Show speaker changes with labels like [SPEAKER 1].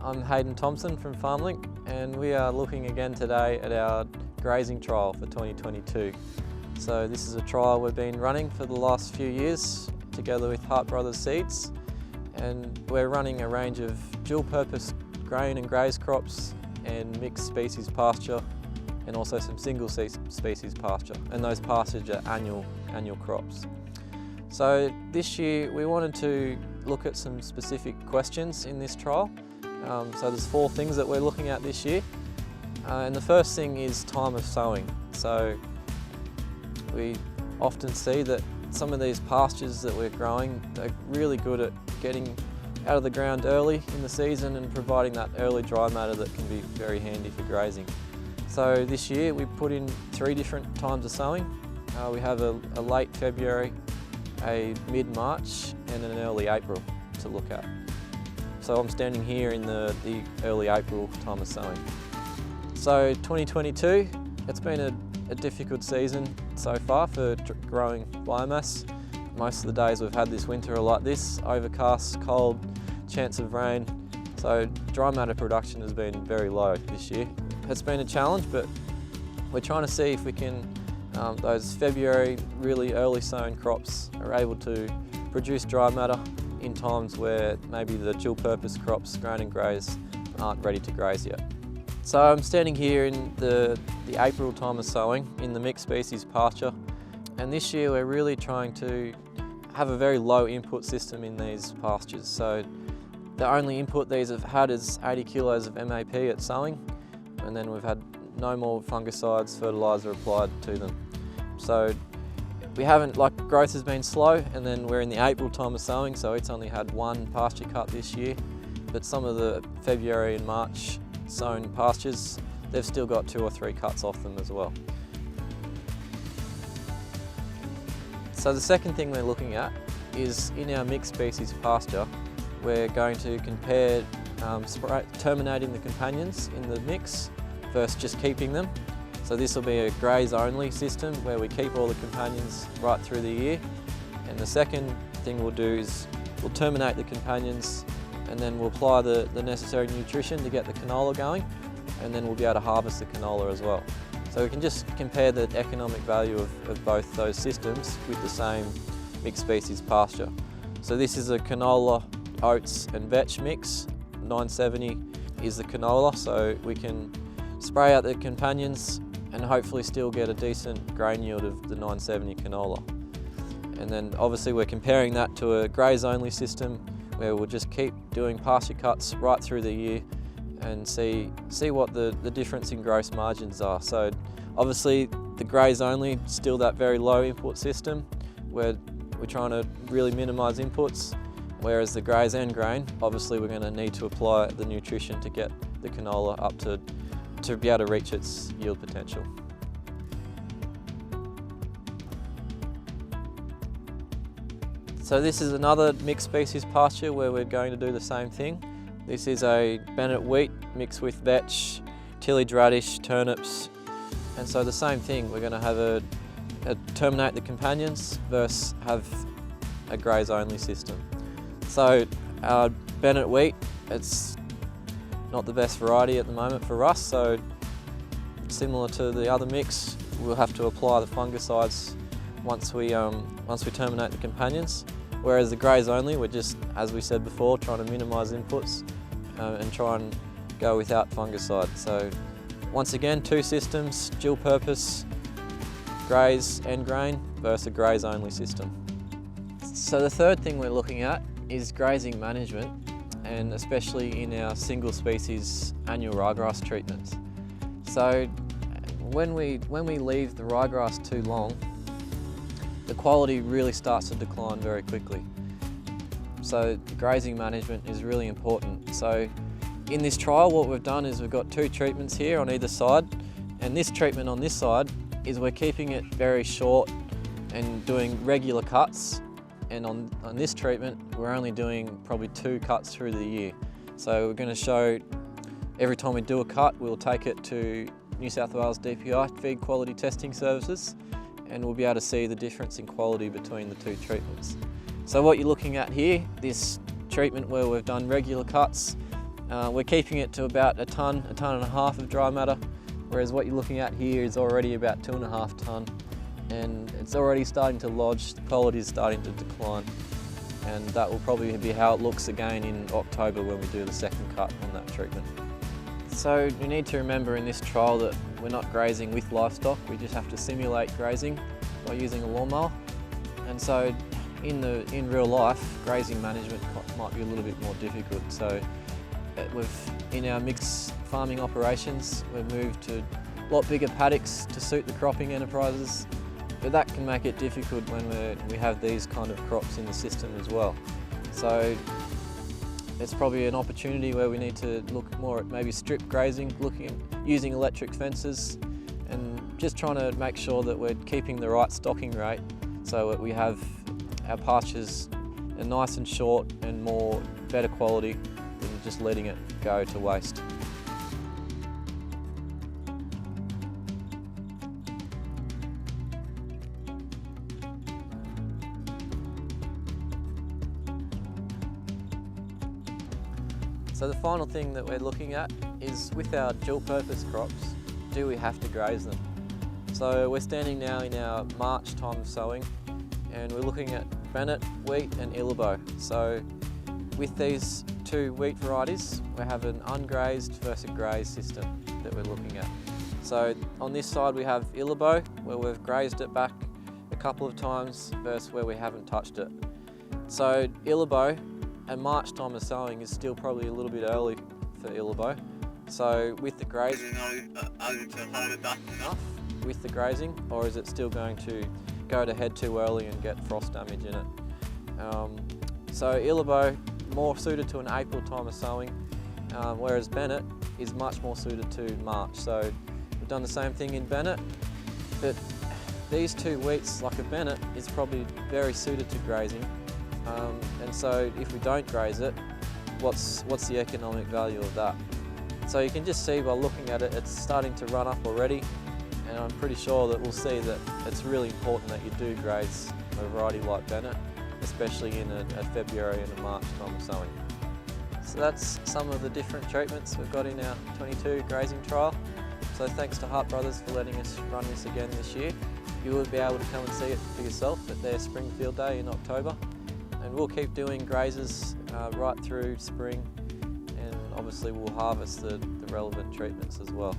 [SPEAKER 1] I'm Hayden Thompson from FarmLink, and we are looking again today at our grazing trial for 2022. So this is a trial we've been running for the last few years together with Hart Brothers Seeds, and we're running a range of dual-purpose grain and graze crops and mixed species pasture, and also some single species pasture, and those pastures are annual crops. So this year we wanted to look at some specific questions in this trial. So there's 4 things that we're looking at this year, and the first thing is time of sowing. So we often see that some of these pastures that we're growing are really good at getting out of the ground early in the season and providing that early dry matter that can be very handy for grazing. So this year we put in 3 different times of sowing. We have a late February, a mid-March and an early April to look at. So I'm standing here in the early April time of sowing. So 2022, it's been a difficult season so far for growing biomass. Most of the days we've had this winter are like this, overcast, cold, chance of rain. So dry matter production has been very low this year. It's been a challenge, but we're trying to see if we can, those February really early sown crops are able to produce dry matter in times where maybe the dual purpose crops, grain and graze, aren't ready to graze yet. So I'm standing here in the April time of sowing in the mixed species pasture, and this year we're really trying to have a very low input system in these pastures. So the only input these have had is 80 kilos of MAP at sowing, and then we've had no more fungicides, fertiliser applied to them. So we haven't, growth has been slow, and then we're in the April time of sowing, so it's only had 1 pasture cut this year. But some of the February and March sown pastures, they've still got 2 or 3 cuts off them as well. So the second thing we're looking at is in our mixed species pasture, we're going to compare terminating the companions in the mix versus just keeping them. So this will be a graze only system where we keep all the companions right through the year. And the second thing we'll do is we'll terminate the companions, and then we'll apply the necessary nutrition to get the canola going, and then we'll be able to harvest the canola as well. So we can just compare the economic value of both those systems with the same mixed species pasture. So this is a canola, oats and vetch mix. 970 is the canola, so we can spray out the companions and hopefully still get a decent grain yield of the 970 canola. And then obviously we're comparing that to a graze only system where we'll just keep doing pasture cuts right through the year and see what the difference in gross margins are. So obviously the graze only, still that very low input system where we're trying to really minimise inputs, whereas the graze and grain, obviously we're going to need to apply the nutrition to get the canola up to be able to reach its yield potential. So this is another mixed species pasture where we're going to do the same thing. This is a Bennett wheat mixed with vetch, tillage radish, turnips, and so the same thing, we're going to have a terminate the companions versus have a graze only system. So our Bennett wheat, it's not the best variety at the moment for us, so similar to the other mix, we'll have to apply the fungicides once we terminate the companions. Whereas the graze only, we're just, as we said before, trying to minimise inputs and try and go without fungicide. So once again, 2 systems, dual purpose, graze and grain versus a graze only system. So the third thing we're looking at is grazing management, and especially in our single species annual ryegrass treatments. So when we leave the ryegrass too long, the quality really starts to decline very quickly. So grazing management is really important. So in this trial, what we've done is we've got 2 treatments here on either side, and this treatment on this side is we're keeping it very short and doing regular cuts. And on this treatment, we're only doing probably 2 cuts through the year. So we're going to show every time we do a cut, we'll take it to New South Wales DPI feed quality testing services, and we'll be able to see the difference in quality between the 2 treatments. So what you're looking at here, this treatment where we've done regular cuts, We're keeping it to about a ton and a half of dry matter, whereas what you're looking at here is already about 2.5 tonne, and it's already starting to lodge, the quality is starting to decline. And that will probably be how it looks again in October when we do the second cut on that treatment. So you need to remember in this trial that we're not grazing with livestock, we just have to simulate grazing by using a lawnmower. And so in real life, grazing management might be a little bit more difficult. So in our mixed farming operations, we've moved to a lot bigger paddocks to suit the cropping enterprises, but that can make it difficult when we have these kind of crops in the system as well. So it's probably an opportunity where we need to look more at maybe strip grazing, using electric fences, and just trying to make sure that we're keeping the right stocking rate so that we have our pastures are nice and short and better quality than just letting it go to waste. So the final thing that we're looking at is with our dual purpose crops, do we have to graze them? So we're standing now in our March time of sowing, and we're looking at Bennett, wheat and Illabo. So with these two wheat varieties, we have an ungrazed versus grazed system that we're looking at. So on this side we have Illabo, where we've grazed it back a couple of times versus where we haven't touched it. So Illabo, and March time of sowing is still probably a little bit early for Illabo. So with the grazing, are we able to hold it back enough with the grazing, or is it still going to go to head too early and get frost damage in it? So Illabo, more suited to an April time of sowing, whereas Bennett is much more suited to March. So we've done the same thing in Bennett, but these two wheats, like a Bennett, is probably very suited to grazing. And so if we don't graze it, what's the economic value of that? So you can just see by looking at it, it's starting to run up already, and I'm pretty sure that we'll see that it's really important that you do graze a variety like Bennett, especially in a February and a March time of sowing. So that's some of the different treatments we've got in our 22 grazing trial. So thanks to Hart Brothers for letting us run this again this year. You will be able to come and see it for yourself at their spring field day in October. And we'll keep doing grazes right through spring, and obviously we'll harvest the relevant treatments as well.